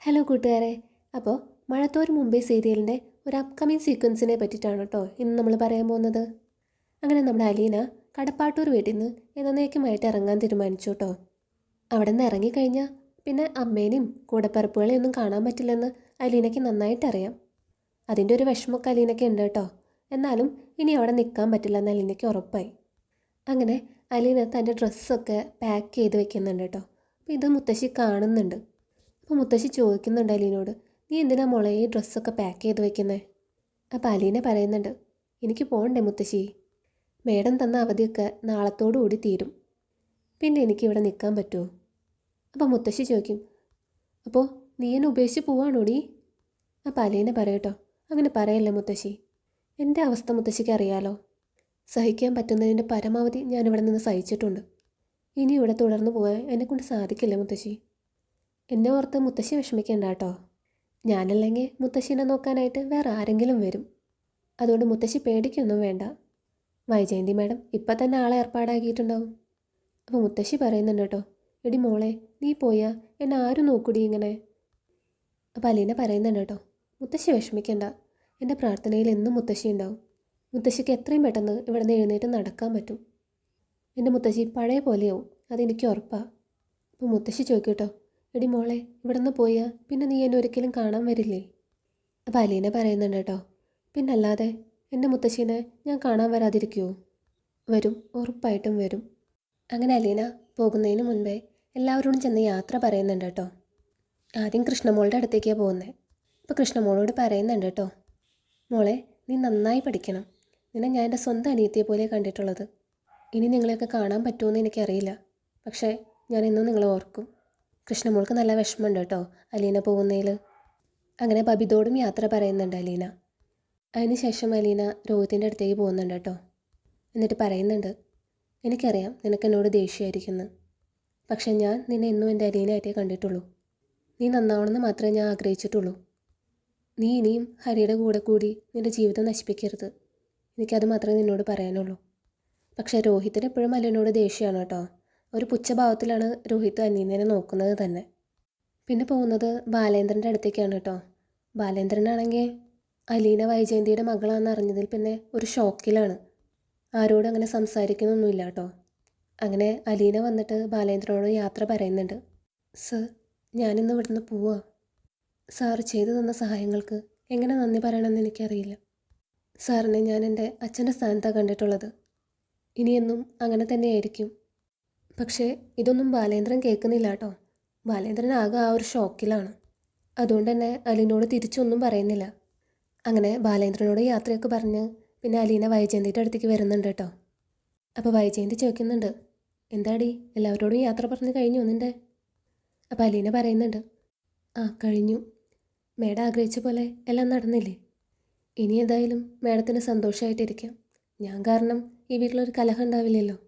Hello കൂട്ടുകാരെ. അപ്പോൾ മഴത്തോര് മുംബൈ സീരിയലിൻ്റെ ഒരു അപ്കമിങ് സീക്വൻസിനെ പറ്റിയിട്ടാണ് കേട്ടോ ഇന്ന് നമ്മൾ പറയാൻ പോകുന്നത്. അങ്ങനെ നമ്മുടെ അലീന കടപ്പാട്ടൂർ വീട്ടിൽ നിന്ന് എന്നേക്കുമായിട്ട് ഇറങ്ങാൻ തീരുമാനിച്ചു കേട്ടോ. അവിടെ നിന്ന് ഇറങ്ങിക്കഴിഞ്ഞാൽ പിന്നെ അമ്മേനെയും കൂടപ്പിറപ്പുകളെയും ഒന്നും കാണാൻ പറ്റില്ലെന്ന് അലീനയ്ക്ക് നന്നായിട്ട് അറിയാം. അതിൻ്റെ ഒരു വിഷമമൊക്കെ അലീനയ്ക്ക് ഉണ്ട് കേട്ടോ. എന്നാലും ഇനി അവിടെ നിൽക്കാൻ പറ്റില്ലെന്ന് അലീനയ്ക്ക് ഉറപ്പായി. അങ്ങനെ അലീന തൻ്റെ ഡ്രസ്സൊക്കെ പാക്ക് ചെയ്ത് വെക്കുന്നുണ്ട് കേട്ടോ. അപ്പോൾ ഇത് മുത്തശ്ശി കാണുന്നുണ്ട്. അപ്പോൾ മുത്തശ്ശി ചോദിക്കുന്നുണ്ട് അലീനോട്, നീ എന്തിനാ മോളെ ഈ ഡ്രസ്സൊക്കെ പാക്ക് ചെയ്ത് വെക്കുന്നത്? അപ്പോൾ അലീന പറയുന്നുണ്ട്, എനിക്ക് പോകണ്ടേ മുത്തശ്ശി, മേഡം തന്ന അവധിയൊക്കെ നാളത്തോടു കൂടി തീരും, പിന്നെ എനിക്കിവിടെ നിൽക്കാൻ പറ്റുമോ? അപ്പോൾ മുത്തശ്ശി ചോദിക്കും, അപ്പോൾ നീ എന്നെ ഉപേക്ഷിച്ച് പോവാണോടി? അപ്പോൾ അലീന പറയട്ടോ, അങ്ങനെ പറയല്ലേ മുത്തശ്ശി, എൻ്റെ അവസ്ഥ മുത്തശ്ശിക്ക് അറിയാലോ. സഹിക്കാൻ പറ്റുന്നതിൻ്റെ പരമാവധി ഞാനിവിടെ നിന്ന് സഹിച്ചിട്ടുണ്ട്. ഇനി ഇവിടെ തുടർന്ന് പോകാൻ എന്നെക്കൊണ്ട് സാധിക്കില്ല മുത്തശ്ശി. എന്നെ ഓർത്ത് മുത്തശ്ശി വിഷമിക്കേണ്ട കേട്ടോ. ഞാനല്ലെങ്കിൽ മുത്തശ്ശീനെ നോക്കാനായിട്ട് വേറെ ആരെങ്കിലും വരും. അതുകൊണ്ട് മുത്തശ്ശി പേടിക്കൊന്നും വേണ്ട. വൈജയന്തി മാഡം ഇപ്പം തന്നെ ആളെ ഏർപ്പാടാക്കിയിട്ടുണ്ടാവും. അപ്പോൾ മുത്തശ്ശി പറയുന്നുണ്ട് കേട്ടോ, എടി മോളെ നീ പോയാ എന്നെ ആരും നോക്കൂടി ഇങ്ങനെ. അപ്പോൾ അലീന പറയുന്നുണ്ട് കേട്ടോ, മുത്തശ്ശി വിഷമിക്കേണ്ട, എൻ്റെ പ്രാർത്ഥനയിൽ എന്നും മുത്തശ്ശി ഉണ്ടാവും. മുത്തശ്ശിക്ക് എത്രയും പെട്ടെന്ന് ഇവിടെ നിന്ന് എഴുന്നേറ്റ് നടക്കാൻ പറ്റും. എൻ്റെ മുത്തശ്ശി പഴയ പോലെയാവും, അതെനിക്ക് ഉറപ്പാണ്. അപ്പോൾ മുത്തശ്ശി ചോദിക്കട്ടോ, എടി മോളെ ഇവിടെ നിന്ന് പോയാൽ പിന്നെ നീ എന്നെ ഒരിക്കലും കാണാൻ വരില്ലേ? അപ്പോൾ അലീന പറയുന്നുണ്ട് കേട്ടോ, പിന്നല്ലാതെ എൻ്റെ മുത്തശ്ശീനെ ഞാൻ കാണാൻ വരാതിരിക്കുമോ? വരും, ഉറപ്പായിട്ടും വരും. അങ്ങനെ അലീന പോകുന്നതിന് മുൻപേ എല്ലാവരോടും ചെന്ന് യാത്ര പറയുന്നുണ്ട് കേട്ടോ. ആദ്യം കൃഷ്ണമോളുടെ അടുത്തേക്കാണ് പോകുന്നത്. അപ്പോൾ കൃഷ്ണമോളോട് പറയുന്നുണ്ട് കേട്ടോ, മോളെ നീ നന്നായി പഠിക്കണം. നിന്നെ ഞാൻ എൻ്റെ സ്വന്തം അനിയത്തിയെ പോലെ കണ്ടിട്ടുള്ളത്. ഇനി നിങ്ങളെയൊക്കെ കാണാൻ പറ്റുമെന്ന് എനിക്കറിയില്ല, പക്ഷേ ഞാൻ ഇന്നും നിങ്ങളെ ഓർക്കും. കൃഷ്ണമോൾക്ക് നല്ല വിഷമമുണ്ട് കേട്ടോ അലീന പോകുന്നതിൽ. അങ്ങനെ ബബിതോടും യാത്ര പറയുന്നുണ്ട് അലീന. അതിനുശേഷം അലീന രോഹിത്തിൻ്റെ അടുത്തേക്ക് പോകുന്നുണ്ട് കേട്ടോ. എന്നിട്ട് പറയുന്നുണ്ട്, എനിക്കറിയാം നിനക്ക് എന്നോട് ദേഷ്യമായിരിക്കുന്നു, പക്ഷേ ഞാൻ നിന്നെ എന്നും എൻ്റെ അലീനയായിട്ടേ കണ്ടിട്ടുള്ളൂ. നീ നന്നാവണമെന്ന് മാത്രമേ ഞാൻ ആഗ്രഹിച്ചിട്ടുള്ളൂ. നീ ഇനിയും ഹരിയുടെ കൂടെ കൂടി നിൻ്റെ ജീവിതം നശിപ്പിക്കരുത്. എനിക്കത് മാത്രമേ നിന്നോട് പറയാനുള്ളൂ. പക്ഷേ രോഹിത്തിന് എപ്പോഴും അലീനോട് ദേഷ്യമാണ് കേട്ടോ. ഒരു പുച്ഛഭാവത്തിലാണ് രോഹിത് അനീനെ നോക്കുന്നത് തന്നെ. പിന്നെ പോകുന്നത് ബാലേന്ദ്രൻ്റെ അടുത്തേക്കാണ് കേട്ടോ. ബാലേന്ദ്രനാണെങ്കിൽ അലീന വൈജയന്തിയുടെ മകളാണെന്ന് അറിഞ്ഞതിൽ പിന്നെ ഒരു ഷോക്കിലാണ്. ആരോടും അങ്ങനെ സംസാരിക്കുന്നൊന്നുമില്ല കേട്ടോ. അങ്ങനെ അലീന വന്നിട്ട് ബാലേന്ദ്രനോട് യാത്ര പറയുന്നുണ്ട്. സർ, ഞാനിന്ന് ഇവിടുന്ന് പോവാ. സാറ് ചെയ്തു തന്ന സഹായങ്ങൾക്ക് എങ്ങനെ നന്ദി പറയണമെന്ന് എനിക്കറിയില്ല. സാറിനെ ഞാൻ എൻ്റെ അച്ഛൻ്റെ സ്ഥാനത്താണ് കണ്ടിട്ടുള്ളത്. ഇനിയെന്നും അങ്ങനെ തന്നെയായിരിക്കും. പക്ഷേ ഇതൊന്നും ബാലേന്ദ്രൻ കേൾക്കുന്നില്ല കേട്ടോ. ബാലേന്ദ്രൻ ആകെ ആ ഒരു ഷോക്കിലാണ്. അതുകൊണ്ട് തന്നെ അലീനോട് തിരിച്ചൊന്നും പറയുന്നില്ല. അങ്ങനെ ബാലേന്ദ്രനോട് യാത്രയൊക്കെ പറഞ്ഞ് പിന്നെ അലീന വൈജയന്തിയുടെ അടുത്തേക്ക് വരുന്നുണ്ട് കേട്ടോ. അപ്പോൾ വൈജയന്തി ചോദിക്കുന്നുണ്ട്, എന്താടി എല്ലാവരോടും യാത്ര പറഞ്ഞ് കഴിഞ്ഞു നിൻ്റെ? അപ്പോൾ അലീന പറയുന്നുണ്ട്, ആ കഴിഞ്ഞു. മേഡം ആഗ്രഹിച്ച പോലെ എല്ലാം നടന്നില്ലേ? ഇനി ഏതായാലും മേഡത്തിന് സന്തോഷമായിട്ടിരിക്കാം. ഞാൻ കാരണം ഈ വീട്ടിലൊരു കലഹം ഉണ്ടാവില്ലല്ലോ.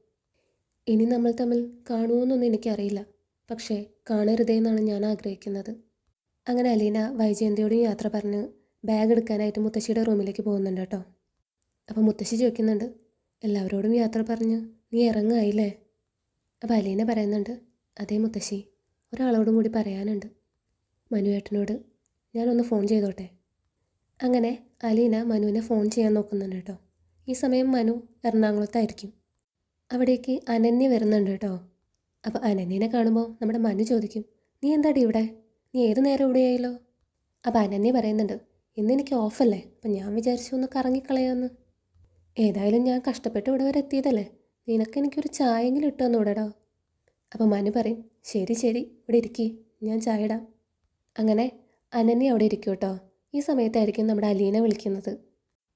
ഇനി നമ്മൾ തമ്മിൽ കാണുമോയെന്നൊന്നും എനിക്കറിയില്ല, പക്ഷേ കാണരുതേ എന്നാണ് ഞാൻ ആഗ്രഹിക്കുന്നത്. അങ്ങനെ അലീന വൈജയന്തിയോടും യാത്ര പറഞ്ഞ് ബാഗ് എടുക്കാനായിട്ട് മുത്തശ്ശിയുടെ റൂമിലേക്ക് പോകുന്നുണ്ട് കേട്ടോ. അപ്പോൾ മുത്തശ്ശി ചോദിക്കുന്നുണ്ട്, എല്ലാവരോടും യാത്ര പറഞ്ഞ് നീ ഇറങ്ങായില്ലേ? അപ്പോൾ അലീന പറയുന്നുണ്ട്, അതേ മുത്തശ്ശി, ഒരാളോടും കൂടി പറയാനുണ്ട്, മനുവേട്ടനോട്. ഞാനൊന്ന് ഫോൺ ചെയ്തോട്ടെ? അങ്ങനെ അലീന മനുവിനെ ഫോൺ ചെയ്യാൻ നോക്കുന്നുണ്ട് കേട്ടോ. ഈ സമയം മനു എറണാകുളത്തായിരിക്കും. അവിടേക്ക് അനന്യ വരുന്നുണ്ട് കേട്ടോ. അപ്പോൾ അനന്യനെ കാണുമ്പോൾ നമ്മുടെ മനു ചോദിക്കും, നീ എന്താടി ഇവിടെ? നീ ഏത് നേരം ഇവിടെയായല്ലോ? അപ്പോൾ അനന്യ പറയുന്നുണ്ട്, ഇന്ന് എനിക്ക് ഓഫല്ലേ, അപ്പം ഞാൻ വിചാരിച്ചു ഒന്ന് കറങ്ങിക്കളയാമെന്ന്. ഏതായാലും ഞാൻ കഷ്ടപ്പെട്ട് ഇവിടെ വരെ എത്തിയതല്ലേ, നിനക്ക് എനിക്കൊരു ചായയെങ്കിലും ഇട്ട് തന്നൂടെടാ. അപ്പോൾ മനു പറയും, ശരി ശരി ഇവിടെ ഇരിക്കി, ഞാൻ ചായ ഇടാം. അങ്ങനെ അനന്യ അവിടെ ഇരിക്കും കേട്ടോ. ഈ സമയത്തായിരിക്കും നമ്മുടെ അലീന വിളിക്കുന്നത്.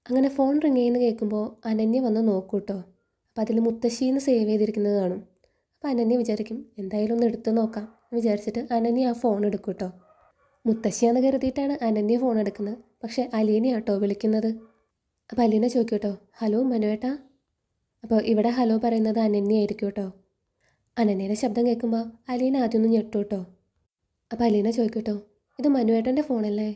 അങ്ങനെ ഫോൺ റിങ് ചെയ്യുന്ന കേൾക്കുമ്പോൾ അനന്യ വന്ന് നോക്കൂ കേട്ടോ. അപ്പോൾ അതിൽ മുത്തശ്ശീന്ന് സേവ് ചെയ്തിരിക്കുന്നത് കാണും. അപ്പോൾ അനന്യ വിചാരിക്കും, എന്തായാലും ഒന്ന് എടുത്ത് നോക്കാം വിചാരിച്ചിട്ട് അനന്യ ആ ഫോൺ എടുക്കും കേട്ടോ. മുത്തശ്ശിയാന്ന് കരുതിയിട്ടാണ് അനന്യ ഫോൺ എടുക്കുന്നത്, പക്ഷേ അലീന കേട്ടോ വിളിക്കുന്നത്. അപ്പോൾ അലീന ചോദിക്കും കേട്ടോ, ഹലോ മനുവേട്ടാ? അപ്പോൾ ഇവിടെ ഹലോ പറയുന്നത് അനന്യ ആയിരിക്കും കേട്ടോ. അനന്യയുടെ ശബ്ദം കേൾക്കുമ്പോൾ അലീന ആദ്യമൊന്നും ഞെട്ടു കേട്ടോ. അപ്പോൾ അലീന ചോദിക്കും കേട്ടോ, ഇത് മനുവേട്ടൻ്റെ ഫോണല്ലേ?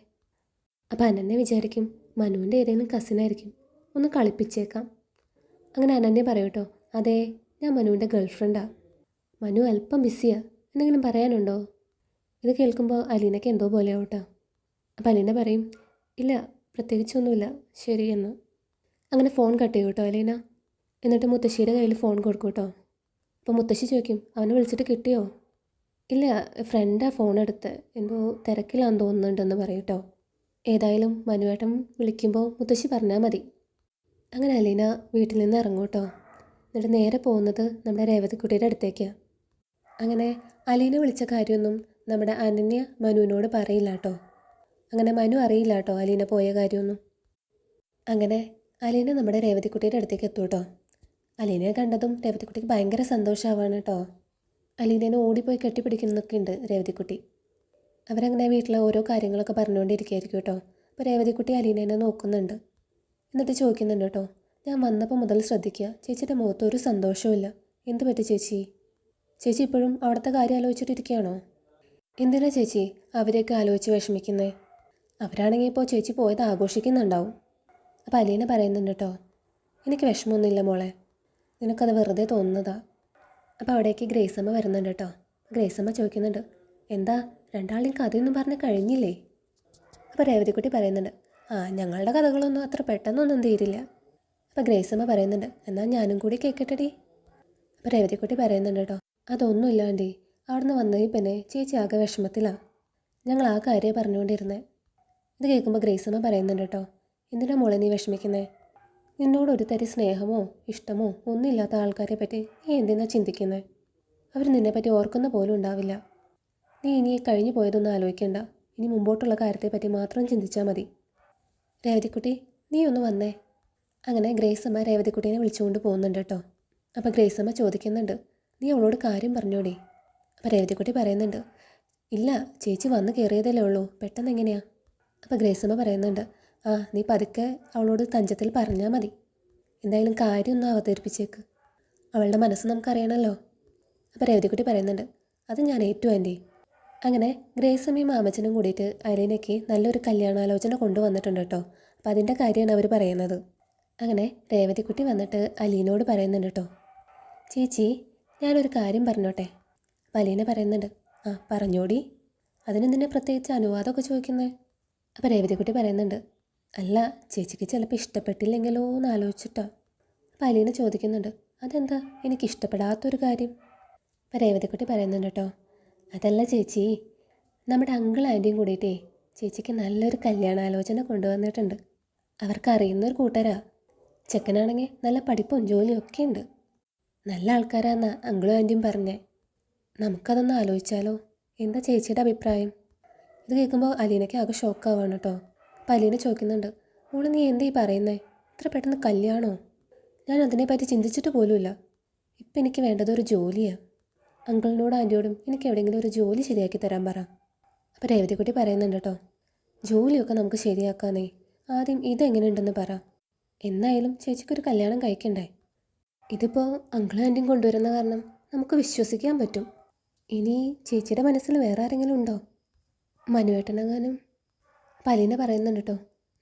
അപ്പോൾ അനന്യ വിചാരിക്കും, മനുവിൻ്റെ ഏതെങ്കിലും കസിനായിരിക്കും, ഒന്ന് കളിപ്പിച്ചേക്കാം. അങ്ങനെ അനന്യ പറയും കേട്ടോ, അതെ ഞാൻ മനുവിൻ്റെ ഗേൾ ഫ്രണ്ടാണ്. മനു അല്പം ബിസിയാണ്, എന്തെങ്കിലും പറയാനുണ്ടോ? ഇത് കേൾക്കുമ്പോൾ അലീനയ്ക്ക് എന്തോ പോലെയാവും കേട്ടോ. അപ്പോൾ അലീന പറയും, ഇല്ല പ്രത്യേകിച്ചൊന്നുമില്ല, ശരി എന്ന്. അങ്ങനെ ഫോൺ കട്ട് ചെയ്യും കേട്ടോ അലീന. എന്നിട്ട് മുത്തശ്ശിയുടെ കയ്യിൽ ഫോൺ കൊടുക്കും കേട്ടോ. അപ്പോൾ മുത്തശ്ശി ചോദിക്കും, അവനെ വിളിച്ചിട്ട് കിട്ടിയോ? ഇല്ല, ഫ്രണ്ടാ ഫോൺ എടുത്ത്, എന്തോ തിരക്കിലാന്ന് തോന്നുന്നുണ്ടെന്ന് പറയും കേട്ടോ. ഏതായാലും മനുവേട്ടൻ വിളിക്കുമ്പോൾ മുത്തശ്ശി പറഞ്ഞാൽ മതി. അങ്ങനെ അലീന വീട്ടിൽ നിന്ന് ഇറങ്ങും കേട്ടോ. എന്നിട്ട് നേരെ പോകുന്നത് നമ്മുടെ രേവതിക്കുട്ടിയുടെ അടുത്തേക്കാണ്. അങ്ങനെ അലീന വിളിച്ച കാര്യമൊന്നും നമ്മുടെ അനന്യ മനുവിനോട് പറയില്ല കേട്ടോ. അങ്ങനെ മനു അറിയില്ല കേട്ടോ അലീന പോയ കാര്യമൊന്നും. അങ്ങനെ അലീന നമ്മുടെ രേവതിക്കുട്ടിയുടെ അടുത്തേക്ക് എത്തും കേട്ടോ. അലീനയെ കണ്ടതും രേവതിക്കുട്ടിക്ക് ഭയങ്കര സന്തോഷമാവാണ് കേട്ടോ. അലീനേനെ ഓടിപ്പോയി കെട്ടിപ്പിടിക്കുന്നൊക്കെ ഉണ്ട് രേവതിക്കുട്ടി. അവരങ്ങനെ വീട്ടിലെ ഓരോ കാര്യങ്ങളൊക്കെ പറഞ്ഞുകൊണ്ടിരിക്കുകയായിരിക്കും കേട്ടോ. അപ്പോൾ രേവതിക്കുട്ടി അലീനേനെ നോക്കുന്നുണ്ട്. എന്നിട്ട് ചോദിക്കുന്നുണ്ട് കേട്ടോ, ഞാൻ വന്നപ്പോൾ മുതൽ ശ്രദ്ധിക്കുക, ചേച്ചിയുടെ മുഖത്ത് ഒരു സന്തോഷവുമില്ല. എന്ത് പറ്റി ചേച്ചി? ചേച്ചി ഇപ്പോഴും അവിടുത്തെ കാര്യം ആലോചിച്ചിട്ടിരിക്കുകയാണോ? എന്തിനാ ചേച്ചി അവരെയൊക്കെ ആലോചിച്ച് വിഷമിക്കുന്നേ? അവരാണെങ്കിൽ ഇപ്പോൾ ചേച്ചി പോയത് ആഘോഷിക്കുന്നുണ്ടാവും. അപ്പോൾ അലീന പറയുന്നുണ്ട് കേട്ടോ, എനിക്ക് വിഷമമൊന്നുമില്ല മോളെ, നിനക്കത് വെറുതെ തോന്നുന്നതാ. അപ്പോൾ അവിടേക്ക് ഗ്രേസമ്മ വരുന്നുണ്ട് കേട്ടോ. ഗ്രേസമ്മ ചോദിക്കുന്നുണ്ട്, എന്താ രണ്ടാളെയും കഥയൊന്നും പറഞ്ഞ് കഴിഞ്ഞില്ലേ? അപ്പോൾ രേവതിക്കുട്ടി പറയുന്നുണ്ട്, ഞങ്ങളുടെ കഥകളൊന്നും അത്ര പെട്ടെന്നൊന്നും തീരില്ല. അപ്പോൾ ഗ്രേസമ്മ പറയുന്നുണ്ട്, എന്നാൽ ഞാനും കൂടി കേൾക്കട്ടെടി. അപ്പോൾ രേവതിക്കുട്ടി പറയുന്നുണ്ട് കേട്ടോ, അതൊന്നുമില്ല ആൻറ്റി, അവിടുന്ന് വന്നതിൽ പിന്നെ ചേച്ചി ആകെ വിഷമത്തിലാണ്. ഞങ്ങൾ ആ കാര്യം പറഞ്ഞുകൊണ്ടിരുന്നത്. ഇത് കേൾക്കുമ്പോൾ ഗ്രേസമ്മ പറയുന്നുണ്ട് കേട്ടോ, എന്തിനാ മോളെ നീ വിഷമിക്കുന്നേ? നിന്നോട് ഒരു തരി സ്നേഹമോ ഇഷ്ടമോ ഒന്നുമില്ലാത്ത ആൾക്കാരെ പറ്റി നീ എന്തിനാ ചിന്തിക്കുന്നത്? അവർ നിന്നെപ്പറ്റി ഓർക്കുന്ന പോലും ഉണ്ടാവില്ല. നീ ഇനി കഴിഞ്ഞു പോയതൊന്നും ആലോചിക്കേണ്ട, ഇനി മുമ്പോട്ടുള്ള കാര്യത്തെപ്പറ്റി മാത്രം ചിന്തിച്ചാൽ മതി. രേവതിക്കുട്ടി നീ ഒന്ന് വന്നേ. അങ്ങനെ ഗ്രേസമ്മ രേവതിക്കുട്ടീനെ വിളിച്ചുകൊണ്ട് പോകുന്നുണ്ട് കേട്ടോ. അപ്പോൾ ഗ്രേസമ്മ ചോദിക്കുന്നുണ്ട്, നീ അവളോട് കാര്യം പറഞ്ഞോടി? അപ്പോൾ രേവതിക്കുട്ടി പറയുന്നുണ്ട്, ഇല്ല ചേച്ചി വന്ന് കയറിയതല്ലേ ഉള്ളൂ, പെട്ടെന്ന് എങ്ങനെയാ? അപ്പോൾ ഗ്രേസമ്മ പറയുന്നുണ്ട്, നീ പതുക്കെ അവളോട് തഞ്ചത്തിൽ പറഞ്ഞാൽ മതി. എന്തായാലും കാര്യമൊന്നും അവതരിപ്പിച്ചേക്ക്, അവളുടെ മനസ്സ് നമുക്കറിയണമല്ലോ. അപ്പോൾ രേവതിക്കുട്ടി പറയുന്നുണ്ട്, അത് ഞാൻ ഏറ്റു ആൻറ്റി. അങ്ങനെ ഗ്രേസമ്മയും മാമച്ചനും കൂടിയിട്ട് അലീനയ്ക്ക് നല്ലൊരു കല്യാണാലോചന കൊണ്ടുവന്നിട്ടുണ്ട് കേട്ടോ. അപ്പം അതിൻ്റെ കാര്യമാണ് അവർ പറയുന്നത്. അങ്ങനെ രേവതിക്കുട്ടി വന്നിട്ട് അലീനോട് പറയുന്നുണ്ട് കേട്ടോ, ചേച്ചി ഞാനൊരു കാര്യം പറഞ്ഞോട്ടെ? അപ്പം അലീന പറയുന്നുണ്ട്, പറഞ്ഞോടി, അതിനെന്തിനാ പ്രത്യേകിച്ച് അനുവാദമൊക്കെ ചോദിക്കുന്നത്? അപ്പോൾ രേവതിക്കുട്ടി പറയുന്നുണ്ട്, അല്ല ചേച്ചിക്ക് ചിലപ്പോൾ ഇഷ്ടപ്പെട്ടില്ലെങ്കിലോ എന്ന് ആലോചിച്ചിട്ടോ. അപ്പോൾ അലീന ചോദിക്കുന്നുണ്ട്, അതെന്താ എനിക്ക് ഇഷ്ടപ്പെടാത്തൊരു കാര്യം? അപ്പോൾ രേവതിക്കുട്ടി പറയുന്നുണ്ട് കേട്ടോ, അതല്ല ചേച്ചി, നമ്മുടെ അങ്കിൾ ആൻറ്റിയും കൂടിയിട്ടേ ചേച്ചിക്ക് നല്ലൊരു കല്യാണാലോചന കൊണ്ടുവന്നിട്ടുണ്ട്. അവർക്ക് അറിയുന്നൊരു കൂട്ടരാ. ചെക്കനാണെങ്കിൽ നല്ല പഠിപ്പും ജോലിയും ഒക്കെ ഉണ്ട്. നല്ല ആൾക്കാരാന്നാ അങ്കിളും ആൻറ്റിയും പറഞ്ഞേ. നമുക്കതൊന്ന് ആലോചിച്ചാലോ? എന്താ ചേച്ചിയുടെ അഭിപ്രായം? ഇത് കേൾക്കുമ്പോൾ അലീനയ്ക്ക് ആകെ ഷോക്കാവാണ് കേട്ടോ. അപ്പോൾ അലീന ചോദിക്കുന്നുണ്ട്, മോള് നീ എന്തീ പറയുന്നേ? ഇത്ര പെട്ടെന്ന് കല്യാണോ? ഞാൻ അതിനെപ്പറ്റി ചിന്തിച്ചിട്ട് പോലുമില്ല. ഇപ്പം എനിക്ക് വേണ്ടത് ഒരു ജോലിയാണ്. അങ്കിളിനോടും ആൻറ്റിയോടും എനിക്ക് എവിടെയെങ്കിലും ഒരു ജോലി ശരിയാക്കി തരാൻ പറ. അപ്പോൾ രേവതിക്കുട്ടി പറയുന്നുണ്ട് കേട്ടോ, ജോലിയൊക്കെ നമുക്ക് ശരിയാക്കാന്നേ, ആദ്യം ഇതെങ്ങനെയുണ്ടെന്ന് പറ. എന്നായാലും ചേച്ചിക്കൊരു കല്യാണം കഴിക്കണ്ടേ? ഇതിപ്പോൾ അങ്കിളും ആൻറ്റിയും കൊണ്ടുവരുന്ന കാരണം നമുക്ക് വിശ്വസിക്കാൻ പറ്റും. ഇനി ചേച്ചിയുടെ മനസ്സിൽ വേറെ ആരെങ്കിലും ഉണ്ടോ? മനുവേട്ടനെങ്ങാനും? പലീന പറയുന്നുണ്ട് കേട്ടോ,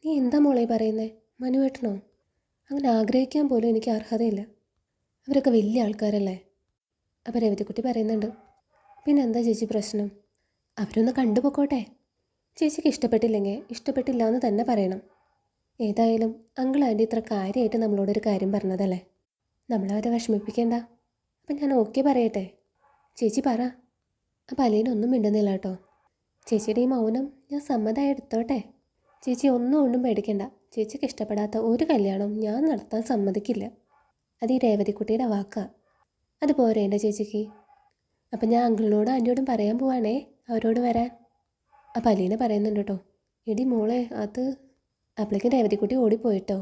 നീ എന്താ മോളെ പറയുന്നേ? മനുവേട്ടനോ? അങ്ങനെ ആഗ്രഹിക്കാൻ പോലും എനിക്ക് അർഹതയില്ല. അവരൊക്കെ വലിയ ആൾക്കാരല്ലേ. അപ്പോൾ രേവതിക്കുട്ടി പറയുന്നുണ്ട്, പിന്നെ എന്താ ചേച്ചി പ്രശ്നം? അവരൊന്ന് കണ്ടുപോക്കോട്ടെ. ചേച്ചിക്ക് ഇഷ്ടപ്പെട്ടില്ലെങ്കിൽ ഇഷ്ടപ്പെട്ടില്ല എന്ന് തന്നെ പറയണം. ഏതായാലും അങ്കിൾ ആൻറ്റി ഇത്ര കാര്യമായിട്ട് നമ്മളോടൊരു കാര്യം പറഞ്ഞതല്ലേ, നമ്മളവരെ വിഷമിപ്പിക്കേണ്ട. അപ്പം ഞാൻ ഓക്കെ പറയട്ടെ? ചേച്ചി പറ. അപ്പോൾ അലീന ഒന്നും മിണ്ടുന്നില്ല കേട്ടോ. ചേച്ചിയുടെ ഈ മൗനം ഞാൻ സമ്മതമായി എടുത്തോട്ടെ. ചേച്ചി ഒന്നും പേടിക്കണ്ട. ചേച്ചിക്ക് ഇഷ്ടപ്പെടാത്ത ഒരു കല്യാണം ഞാൻ നടത്താൻ സമ്മതിക്കില്ല. അത് ഈ രേവതിക്കുട്ടിയുടെ വാക്കാ. അത് പോരെ എൻ്റെ ചേച്ചിക്ക്? അപ്പം ഞാൻ അങ്കിളിനോടും ആൻറ്റിയോടും പറയാൻ പോവാണേ അവരോട് വരാൻ. അപ്പം അലീന പറയുന്നുണ്ട് കേട്ടോ, എടി മോളെ അത്. അപ്പോഴേക്കും രേവതിക്കുട്ടി ഓടിപ്പോയിട്ടോ.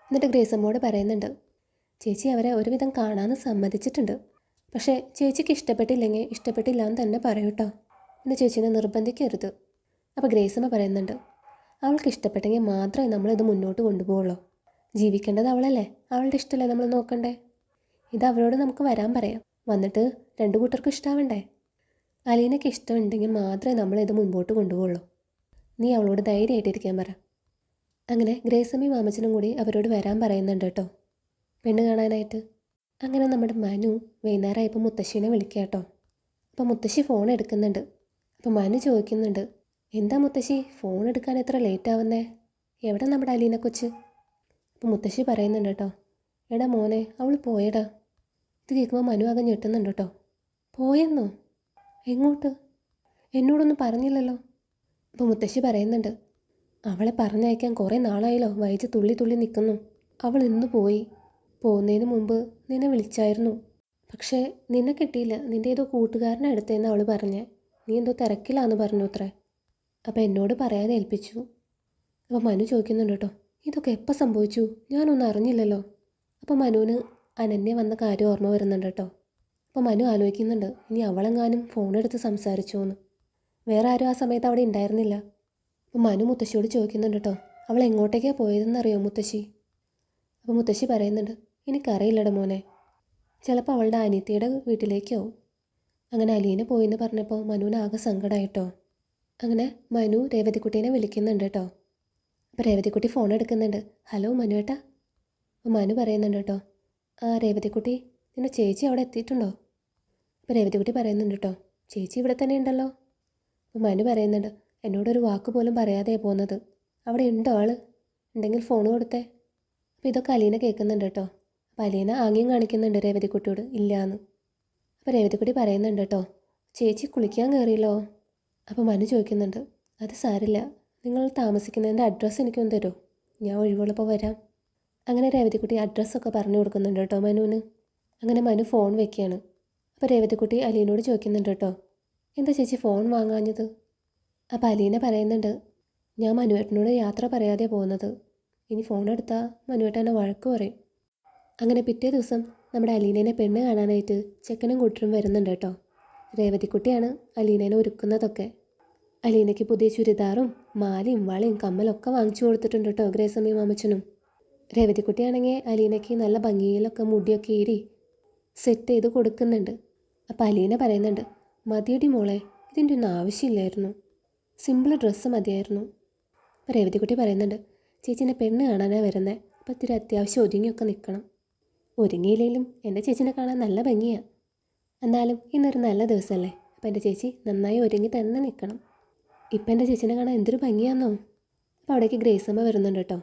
എന്നിട്ട് ഗ്രേസമ്മോട് പറയുന്നുണ്ട്, ചേച്ചി അവരെ ഒരുവിധം കാണാമെന്ന് സമ്മതിച്ചിട്ടുണ്ട്. പക്ഷേ ചേച്ചിക്ക് ഇഷ്ടപ്പെട്ടില്ലെങ്കിൽ ഇഷ്ടപ്പെട്ടില്ല എന്ന് തന്നെ പറയൂ കേട്ടോ. എൻ്റെ ചേച്ചീനെ നിർബന്ധിക്കരുത്. അപ്പോൾ ഗ്രേസമ്മ പറയുന്നുണ്ട്, അവൾക്ക് ഇഷ്ടപ്പെട്ടെങ്കിൽ മാത്രമേ നമ്മളിത് മുന്നോട്ട് കൊണ്ടുപോകുള്ളൂ. ജീവിക്കേണ്ടത് അവളല്ലേ, അവളുടെ ഇഷ്ടമല്ലേ നമ്മൾ നോക്കണ്ടേ? ഇത് അവരോട് നമുക്ക് വരാൻ പറയാം. വന്നിട്ട് രണ്ടു കൂട്ടർക്കും ഇഷ്ടാവണ്ടേ? അലീനയ്ക്ക് ഇഷ്ടമുണ്ടെങ്കിൽ മാത്രമേ നമ്മളിത് മുൻപോട്ട് കൊണ്ടുപോകുള്ളൂ. നീ അവളോട് ധൈര്യമായിട്ടിരിക്കാൻ പറ. അങ്ങനെ ഗ്രേസമ്മയും മാമച്ചനും കൂടി അവരോട് വരാൻ പറയുന്നുണ്ട് കേട്ടോ, പെണ്ണ് കാണാനായിട്ട്. അങ്ങനെ നമ്മുടെ മനു വൈകുന്നേരമായപ്പോൾ മുത്തശ്ശീനെ വിളിക്കുക കേട്ടോ. അപ്പോൾ മുത്തശ്ശി ഫോൺ എടുക്കുന്നുണ്ട്. അപ്പോൾ മനു ചോദിക്കുന്നുണ്ട്, എന്താ മുത്തശ്ശി ഫോൺ എടുക്കാൻ എത്ര ലേറ്റ് ആവുന്നേ? എവിടെ നമ്മുടെ അലീന കൊച്ച്? അപ്പോൾ മുത്തശ്ശി പറയുന്നുണ്ട് കേട്ടോ, എടാ മോനെ അവൾ പോയടാ. ഇത് കേൾക്കുമ്പോൾ മനു ആകെ ഞെട്ടുന്നുണ്ട് കേട്ടോ. പോയെന്നോ? എങ്ങോട്ട്? എന്നോടൊന്നും പറഞ്ഞില്ലല്ലോ. അപ്പോൾ മുത്തശ്ശി പറയുന്നുണ്ട്, അവളെ പറഞ്ഞയക്കാൻ കുറേ നാളായല്ലോ, വൈജ് തുള്ളി തുള്ളി നിൽക്കുന്നു. അവൾ ഇന്ന് പോയി. പോകുന്നതിന് മുമ്പ് നിന്നെ വിളിച്ചായിരുന്നു, പക്ഷേ നിന്നെ കിട്ടിയില്ല. നിൻ്റെ ഏതോ കൂട്ടുകാരനെ അടുത്തേന്ന് അവൾ പറഞ്ഞേ. നീ എന്തോ തിരക്കിലാന്ന് പറഞ്ഞു അത്രേ. അപ്പോൾ എന്നോട് പറയാതെ ഏൽപ്പിച്ചു. അപ്പോൾ മനു ചോദിക്കുന്നുണ്ട് കേട്ടോ, ഇതൊക്കെ എപ്പോൾ സംഭവിച്ചു? ഞാനൊന്നും അറിഞ്ഞില്ലല്ലോ. അപ്പോൾ മനുവിന് അനന്യ വന്ന കാര്യം ഓർമ്മ വരുന്നുണ്ട് കേട്ടോ. അപ്പോൾ മനു ആലോചിക്കുന്നുണ്ട്, ഇനി അവളെങ്ങാനും ഫോണെടുത്ത് സംസാരിച്ചോ എന്ന്. വേറെ ആരും ആ സമയത്ത് അവിടെ ഉണ്ടായിരുന്നില്ല. അപ്പോൾ മനു മുത്തശ്ശിയോട് ചോദിക്കുന്നുണ്ട് കേട്ടോ, അവൾ എങ്ങോട്ടേക്കാണ് പോയതെന്നറിയോ മുത്തശ്ശി? അപ്പോൾ മുത്തശ്ശി പറയുന്നുണ്ട്, എനിക്കറിയില്ലട മോനെ, ചിലപ്പോൾ അവളുടെ അനിയത്തിയുടെ വീട്ടിലേക്കാവും. അങ്ങനെ അലീന പോയിന്ന് പറഞ്ഞപ്പോൾ മനുവിന് ആകെ സങ്കടമായിട്ടോ. അങ്ങനെ മനു രേവതിക്കുട്ടീനെ വിളിക്കുന്നുണ്ട് കേട്ടോ. അപ്പോൾ രേവതിക്കുട്ടി ഫോൺ എടുക്കുന്നുണ്ട്. ഹലോ മനുവേട്ടാ. അപ്പോൾ മനു പറയുന്നുണ്ട് കേട്ടോ, ആ രേവതിക്കുട്ടി, നിൻ്റെ ചേച്ചി അവിടെ എത്തിയിട്ടുണ്ടോ? അപ്പോൾ രേവതിക്കുട്ടി പറയുന്നുണ്ട് കേട്ടോ, ചേച്ചി ഇവിടെ തന്നെ ഉണ്ടല്ലോ. അപ്പോൾ മനു പറയുന്നുണ്ട്, എന്നോടൊരു വാക്ക് പോലും പറയാതെ പോകുന്നത്. അവിടെ ഉണ്ടോ ആൾ? ഉണ്ടെങ്കിൽ ഫോൺ കൊടുത്തേ. അപ്പോൾ ഇതൊക്കെ അലീന കേൾക്കുന്നുണ്ട് കേട്ടോ. അപ്പോൾ അലീന ആംഗ്യം കാണിക്കുന്നുണ്ട് രേവതിക്കുട്ടിയോട് ഇല്ലയെന്ന്. അപ്പോൾ രേവതിക്കുട്ടി പറയുന്നുണ്ട് കേട്ടോ, ചേച്ചി കുളിക്കാൻ കയറിയല്ലോ. അപ്പോൾ മനു ചോദിക്കുന്നുണ്ട്, അത് സാരില്ല, നിങ്ങൾ താമസിക്കുന്നതിൻ്റെ അഡ്രസ്സ് എനിക്കൊന്ന് തരുമോ? ഞാൻ ഒഴിവുള്ളപ്പോൾ വരാം. അങ്ങനെ രേവതിക്കുട്ടി അഡ്രസ്സൊക്കെ പറഞ്ഞു കൊടുക്കുന്നുണ്ട് കേട്ടോ മനുവിന്. അങ്ങനെ മനു ഫോൺ വെക്കുകയാണ്. അപ്പോൾ രേവതിക്കുട്ടി അലീനോട് ചോദിക്കുന്നുണ്ട് കേട്ടോ, എന്താ ചേച്ചി ഫോൺ വാങ്ങാഞ്ഞത്? അപ്പോൾ അലീന പറയുന്നുണ്ട്, ഞാൻ മനുവേട്ടനോട് യാത്ര പറയാതെ പോകുന്നത്. ഇനി ഫോൺ എടുത്താൽ മനുവേട്ടൻ എന്നെ വഴക്ക് പറയും. അങ്ങനെ പിറ്റേ ദിവസം നമ്മുടെ അലീനേനെ പെണ്ണ് കാണാനായിട്ട് ചെക്കനും കൂട്ടരും വരുന്നുണ്ട് കേട്ടോ. രേവതിക്കുട്ടിയാണ് അലീനേനെ ഒരുക്കുന്നതൊക്കെ. അലീനയ്ക്ക് പുതിയ ചുരിദാറും മാലയും വളയും കമ്മലൊക്കെ വാങ്ങിച്ചു കൊടുത്തിട്ടുണ്ട് കേട്ടോ ഗ്രേസമ്മയും മാമച്ചനും. രേവതിക്കുട്ടിയാണെങ്കിൽ അലീനയ്ക്ക് നല്ല ഭംഗിയിലൊക്കെ മുടിയൊക്കെ ഈരി സെറ്റ് ചെയ്ത് കൊടുക്കുന്നുണ്ട്. അപ്പോൾ അലീന പറയുന്നുണ്ട്, മതിയടി മോളെ, ഇതിൻ്റെ ഒന്നും ആവശ്യമില്ലായിരുന്നു, സിമ്പിൾ ഡ്രസ്സ് മതിയായിരുന്നു. അപ്പോൾ രേവതിക്കുട്ടി പറയുന്നുണ്ട്, ചേച്ചീനെ പെണ്ണ് കാണാനാണ് വരുന്നത്, അപ്പോൾ ഇത്തിരി അത്യാവശ്യം ഒതുങ്ങിയൊക്കെ നിൽക്കണം. ഒരുങ്ങിയില്ലെങ്കിലും എൻ്റെ ചേച്ചീനെ കാണാൻ നല്ല ഭംഗിയാണ്. എന്നാലും ഇന്നൊരു നല്ല ദിവസമല്ലേ, അപ്പോൾ എൻ്റെ ചേച്ചി നന്നായി ഒരുങ്ങി തന്നെ നിൽക്കണം. ഇപ്പം എൻ്റെ ചേച്ചീനെ കാണാൻ എന്തൊരു ഭംഗിയാണെന്നോ. അപ്പോൾ അവിടേക്ക് ഗ്രേസമ്മ വരുന്നുണ്ട് കേട്ടോ.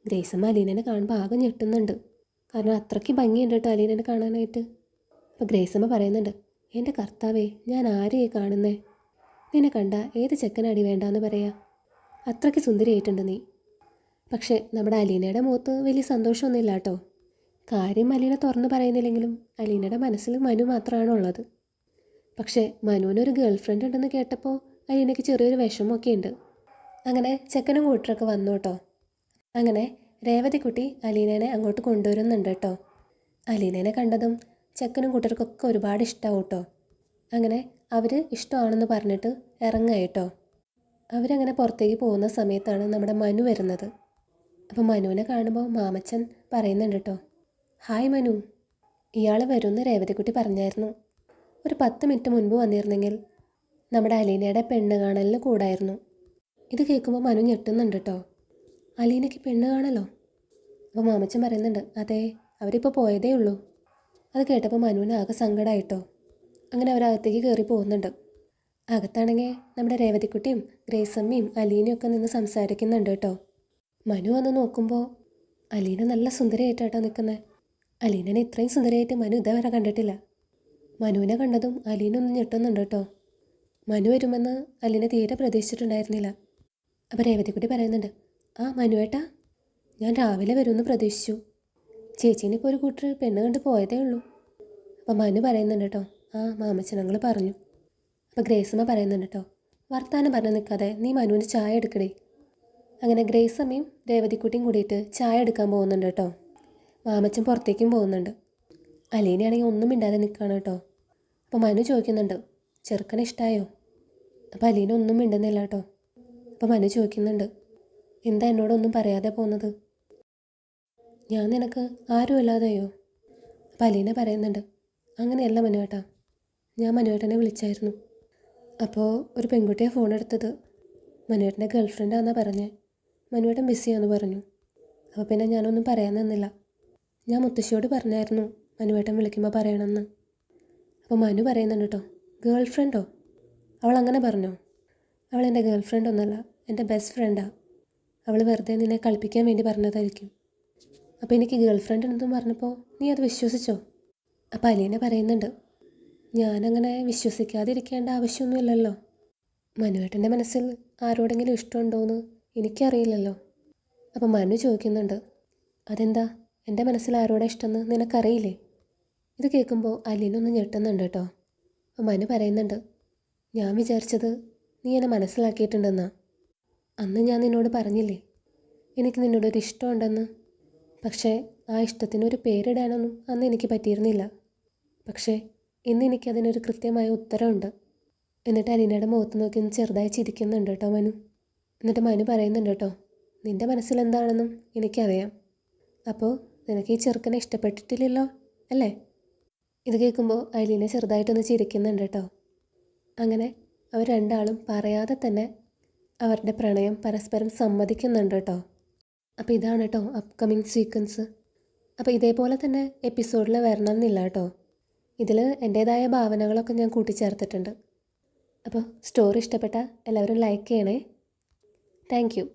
ഗ്രേസമ്മ അലീനനെ കാണുമ്പോൾ ആകെ ഞെട്ടുന്നുണ്ട്, കാരണം അത്രയ്ക്ക് ഭംഗിയുണ്ട് കേട്ടോ അലീനനെ കാണാനായിട്ട്. അപ്പോൾ ഗ്രേസമ്മ പറയുന്നുണ്ട്, എൻ്റെ കർത്താവേ, ഞാൻ ആരെയായി കാണുന്നേ? നിന്നെ കണ്ട ഏത് ചെക്കനടി വേണ്ടാന്ന് പറയാ, അത്രയ്ക്ക് സുന്ദരിയായിട്ടുണ്ട് നീ. പക്ഷേ നമ്മുടെ അലീനയുടെ മുഖത്ത് വലിയ സന്തോഷമൊന്നുമില്ല കേട്ടോ. കാര്യം അലീന തുറന്ന് പറയുന്നില്ലെങ്കിലും അലീനയുടെ മനസ്സിൽ മനു മാത്രമാണ് ഉള്ളത്. പക്ഷേ മനുവിനൊരു ഗേൾ ഫ്രണ്ട് ഉണ്ടെന്ന് കേട്ടപ്പോൾ അലീനയ്ക്ക് ചെറിയൊരു വിഷമമൊക്കെ ഉണ്ട്. അങ്ങനെ ചെക്കനും കൂട്ടരൊക്കെ വന്നു കേട്ടോ. അങ്ങനെ രേവതിക്കുട്ടി അലീനേനെ അങ്ങോട്ട് കൊണ്ടുവരുന്നുണ്ട് കേട്ടോ. അലീനേനെ കണ്ടതും ചെക്കനും കൂട്ടർക്കൊക്കെ ഒരുപാട് ഇഷ്ടമാവും കേട്ടോ. അങ്ങനെ അവർ ഇഷ്ടമാണെന്ന് പറഞ്ഞിട്ട് ഇറങ്ങുക കേട്ടോ. അവരങ്ങനെ പുറത്തേക്ക് പോകുന്ന സമയത്താണ് നമ്മുടെ മനു വരുന്നത്. അപ്പോൾ മനുവിനെ കാണുമ്പോൾ മാമച്ചൻ പറയുന്നുണ്ട് കേട്ടോ, ഹായ് മനു, ഇയാൾ വരുമെന്ന് രേവതിക്കുട്ടി പറഞ്ഞായിരുന്നു. ഒരു 10 മിനിറ്റ് മുൻപ് വന്നിരുന്നെങ്കിൽ നമ്മുടെ അലീനയുടെ പെണ്ണ് കാണലിന് കൂടായിരുന്നു. ഇത് കേൾക്കുമ്പോൾ മനു ഞെട്ടുന്നുണ്ട് കേട്ടോ. അലീനയ്ക്ക് പെണ്ണ് കാണലോ? അപ്പോൾ മാമച്ചൻ പറയുന്നുണ്ട്, അതെ, അവരിപ്പോൾ പോയതേ ഉള്ളൂ. അത് കേട്ടപ്പോൾ മനുവിന് ആകെ സങ്കടമായിട്ടോ. അങ്ങനെ അവരകത്തേക്ക് കയറി പോകുന്നുണ്ട്. അകത്താണെങ്കിൽ നമ്മുടെ രേവതിക്കുട്ടിയും ഗ്രേസമ്മയും അലീനയും ഒക്കെ നിന്ന് സംസാരിക്കുന്നുണ്ട് കേട്ടോ. മനു വന്ന് നോക്കുമ്പോൾ അലീന നല്ല സുന്ദരിയായിട്ടാട്ടോ നിൽക്കുന്നത്. അലീനനെ ഇത്രയും സുന്ദരിയായിട്ട് മനു ഇതേവരെ കണ്ടിട്ടില്ല. മനുവിനെ കണ്ടതും അലീന ഒന്ന് ഞെട്ടുന്നുണ്ട് കേട്ടോ. മനു വരുമെന്ന് അലീന തീരെ പ്രതീക്ഷിച്ചിട്ടുണ്ടായിരുന്നില്ല. അപ്പോൾ രേവതിക്കുട്ടി പറയുന്നുണ്ട്, ആ മനുവേട്ടാ, ഞാൻ രാവിലെ വരുമെന്ന് പ്രതീക്ഷിച്ചു. ചേച്ചീനിപ്പോൾ ഒരു കൂട്ടർ പെണ്ണ് കണ്ട് പോയതേ ഉള്ളൂ. അപ്പോൾ മനു പറയുന്നുണ്ട് കേട്ടോ, ആ മാമച്ചനങ്ങൾ പറഞ്ഞു. അപ്പോൾ ഗ്രേസമ്മ പറയുന്നുണ്ട് കേട്ടോ, വർത്താനം പറഞ്ഞ് നിൽക്കാതെ നീ മനുവിന് ചായ എടുക്കടേ. അങ്ങനെ ഗ്രേസമ്മയും രേവതിക്കുട്ടിയും കൂടിയിട്ട് ചായ എടുക്കാൻ പോകുന്നുണ്ട് കേട്ടോ. മാമച്ചൻ പുറത്തേക്കും പോകുന്നുണ്ട്. അലീനയാണെങ്കിൽ ഒന്നും മിണ്ടാതെ നിൽക്കുകയാണ് കേട്ടോ. അപ്പോൾ മനു ചോദിക്കുന്നുണ്ട്, ചെറുക്കനെ ഇഷ്ടമായോ? അപ്പോൾ അലീന ഒന്നും മിണ്ടുന്നില്ല കേട്ടോ. അപ്പോൾ മനു ചോദിക്കുന്നുണ്ട്, എന്താ എന്നോടൊന്നും പറയാതെ പോകുന്നത്? ഞാൻ നിനക്ക് ആരും അല്ലാതെയോ? അപ്പോൾ അലീന പറയുന്നുണ്ട്, അങ്ങനെയല്ല മനുവേട്ടാ, ഞാൻ മനുവേട്ടനെ വിളിച്ചായിരുന്നു. അപ്പോൾ ഒരു പെൺകുട്ടിയെ ഫോൺ എടുത്തത് മനുവേട്ടൻ്റെ ഗേൾ ഫ്രണ്ടാണെന്നാണ് പറഞ്ഞേ. മനുവേട്ടൻ ബിസിയാണെന്ന് പറഞ്ഞു. അപ്പോൾ പിന്നെ ഞാനൊന്നും പറയാൻ നിന്നില്ല. ഞാൻ മുത്തശ്ശിയോട് പറഞ്ഞായിരുന്നു മനുവേട്ടൻ വിളിക്കുമ്പോൾ പറയണമെന്ന്. അപ്പോൾ മനു പറയുന്നുണ്ട് കേട്ടോ, ഗേൾ ഫ്രണ്ടോ? അവൾ അങ്ങനെ പറഞ്ഞോ? അവൾ എൻ്റെ ഗേൾ ഫ്രണ്ട് ഒന്നുമല്ല, എൻ്റെ ബെസ്റ്റ് ഫ്രണ്ടാണ്. അവൾ വെറുതെ നിന്നെ കളിപ്പിക്കാൻ വേണ്ടി പറഞ്ഞതായിരിക്കും. അപ്പോൾ എനിക്ക് ഗേൾ ഫ്രണ്ട് ഉണ്ടെന്ന് പറഞ്ഞപ്പോൾ നീ അത് വിശ്വസിച്ചോ? അപ്പോൾ അലീന പറയുന്നുണ്ട്, ഞാനങ്ങനെ വിശ്വസിക്കാതിരിക്കേണ്ട ആവശ്യമൊന്നുമില്ലല്ലോ. മനുവേട്ടൻ്റെ മനസ്സിൽ ആരോടെങ്കിലും ഇഷ്ടമുണ്ടോയെന്ന് എനിക്കറിയില്ലല്ലോ. അപ്പോൾ മനു ചോദിക്കുന്നുണ്ട്, അതെന്താ എൻ്റെ മനസ്സിൽ ആരോടെ ഇഷ്ടമെന്ന് നിനക്കറിയില്ലേ? ഇത് കേൾക്കുമ്പോൾ അലീന ഒന്ന് ഞെട്ടുന്നുണ്ട് കേട്ടോ. അപ്പോൾ മനു പറയുന്നുണ്ട്, ഞാൻ വിചാരിച്ചത് നീ എന്നെ മനസ്സിലാക്കിയിട്ടുണ്ടെന്നാ. അന്ന് ഞാൻ നിന്നോട് പറഞ്ഞില്ലേ എനിക്ക് നിന്നോടൊരു ഇഷ്ടമുണ്ടെന്ന്. പക്ഷേ ആ ഇഷ്ടത്തിനൊരു പേരിടാനൊന്നും അന്ന് എനിക്ക് പറ്റിയിരുന്നില്ല. പക്ഷേ ഇന്ന് എനിക്കതിനൊരു കൃത്യമായ ഉത്തരവുണ്ട്. എന്നിട്ട് അലീനയുടെ മുഖത്ത് നോക്കി ഒന്ന് ചെറുതായി ചിരിക്കുന്നുണ്ട് കേട്ടോ മനു. എന്നിട്ട് മനു പറയുന്നുണ്ട് കേട്ടോ, നിൻ്റെ മനസ്സിലെന്താണെന്നും എനിക്കറിയാം. അപ്പോൾ നിനക്ക് ഈ ചെറുക്കനെ ഇഷ്ടപ്പെട്ടിട്ടില്ലല്ലോ അല്ലേ? ഇത് കേൾക്കുമ്പോൾ അലീന ചെറുതായിട്ടൊന്ന് ചിരിക്കുന്നുണ്ട് കേട്ടോ. അങ്ങനെ അവർ രണ്ടാളും പറയാതെ തന്നെ അവരുടെ പ്രണയം പരസ്പരം സമ്മതിക്കുന്നുണ്ട് കേട്ടോ. അപ്പോൾ ഇതാണ് കേട്ടോ അപ്കമിങ് സീക്വൻസ്. അപ്പോൾ ഇതേപോലെ തന്നെ എപ്പിസോഡിൽ വരണം എന്നില്ല കേട്ടോ. ഇതിൽ എൻ്റേതായ ഭാവനകളൊക്കെ ഞാൻ കൂട്ടിച്ചേർത്തിട്ടുണ്ട്. അപ്പോൾ സ്റ്റോറി ഇഷ്ടപ്പെട്ടാൽ എല്ലാവരും ലൈക്ക് ചെയ്യണേ. Thank you.